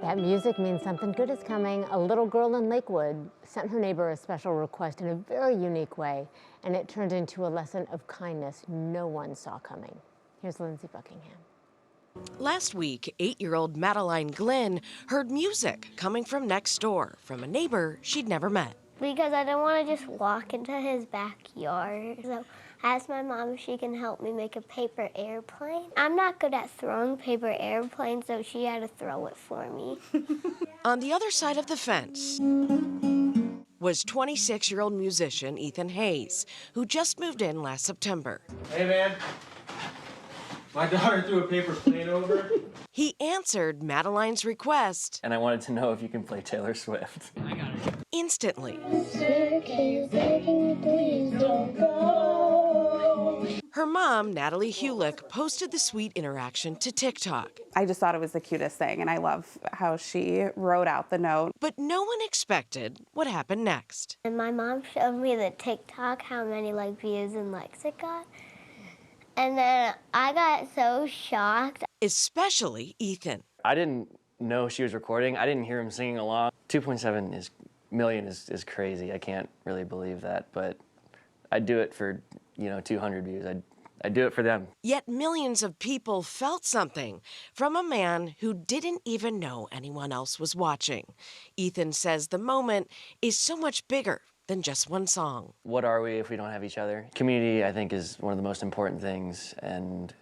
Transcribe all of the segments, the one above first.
That music means something good is coming. A little girl in Lakewood sent her neighbor a special request in a very unique way, and it turned into a lesson of kindness no one saw coming. Here's Lindsay Buckingham. Last week, 8-year-old Madeline Glynn heard music coming from next door from a neighbor she'd never met. Because I don't want to just walk into his backyard. So I asked my mom if she can help me make a paper airplane. I'm not good at throwing paper airplanes, so she had to throw it for me. On the other side of the fence was 26-year-old musician Ethan Hayes, who just moved in last September. Hey, man. My daughter threw a paper plane over. He answered Madeline's request. And I wanted to know if you can play Taylor Swift. I got it. Instantly. Her mom, Natalie Hulec, posted the sweet interaction to TikTok. I just thought it was the cutest thing, and I love how she wrote out the note. But no one expected what happened next. And my mom showed me the TikTok, how many views and likes it got. And then I got so shocked. Especially Ethan. I didn't know she was recording. I didn't hear him singing along. 2.7 million is crazy. I can't really believe that, but I'd do it for, 200 views. I'd do it for them. Yet millions of people felt something from a man who didn't even know anyone else was watching. Ethan says the moment is so much bigger than just one song. What are we if we don't have each other? Community, I think, is one of the most important things. And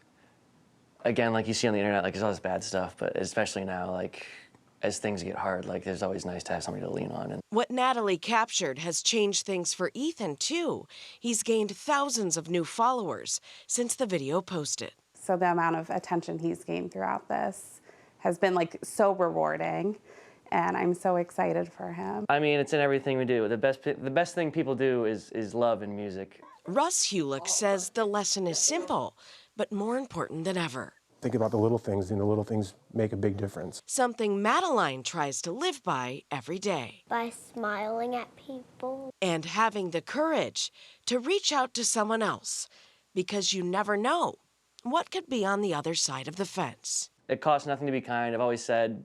again, like you see on the internet, there's all this bad stuff, but especially now, as things get hard, there's always nice to have somebody to lean on. And what Natalie captured has changed things for Ethan, too. He's gained thousands of new followers since the video posted. So the amount of attention he's gained throughout this has been so rewarding, and I'm so excited for him. I mean, it's in everything we do. The best thing people do is love in music. Russ Hulec says the lesson is simple, but more important than ever. Think about the little things, and the little things make a big difference. Something Madeline tries to live by every day. By smiling at people. And having the courage to reach out to someone else, because you never know what could be on the other side of the fence. It costs nothing to be kind. I've always said,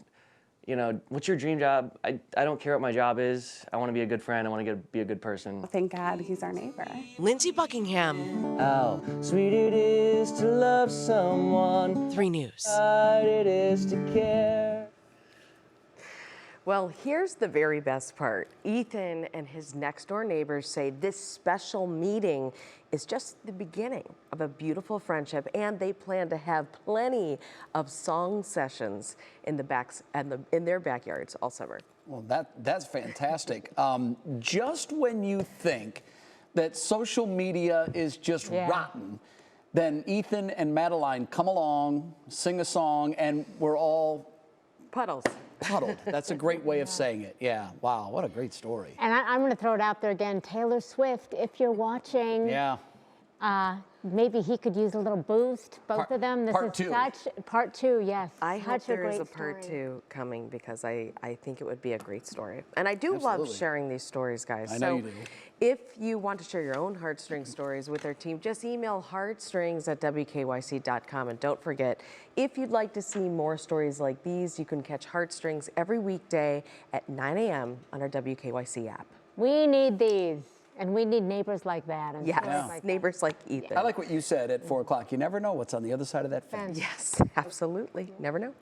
what's your dream job? I don't care what my job is. I want to be a good friend. I want to be a good person. Thank God he's our neighbor. Lindsay Buckingham. How sweet it is to love someone. 3 News. Hard it is to care. Well, here's the very best part. Ethan and his next-door neighbors say this special meeting is just the beginning of a beautiful friendship, and they plan to have plenty of song sessions in their backyards all summer. Well, that's fantastic. Just when you think that social media is just rotten, then Ethan and Madeline come along, sing a song, and we're all Puddles. puddled. That's a great way of saying it. Yeah. Wow. What a great story. And I'm going to throw it out there again. Taylor Swift, if you're watching. Yeah. Maybe he could use a little boost, both of them. This part is two. Part 2, yes. I hope there is a great part story. 2 coming, because I think it would be a great story. And I do love sharing these stories, guys. I know you do. If you want to share your own heartstring stories with our team, just email heartstrings@wkyc.com. And don't forget, if you'd like to see more stories like these, you can catch Heartstrings every weekday at 9 a.m. on our WKYC app. We need these, and we need neighbors like that. And Yes, stories like that. neighbors like Ethan. I like what you said at 4 o'clock. You never know what's on the other side of that fence. Yes, absolutely. Never know.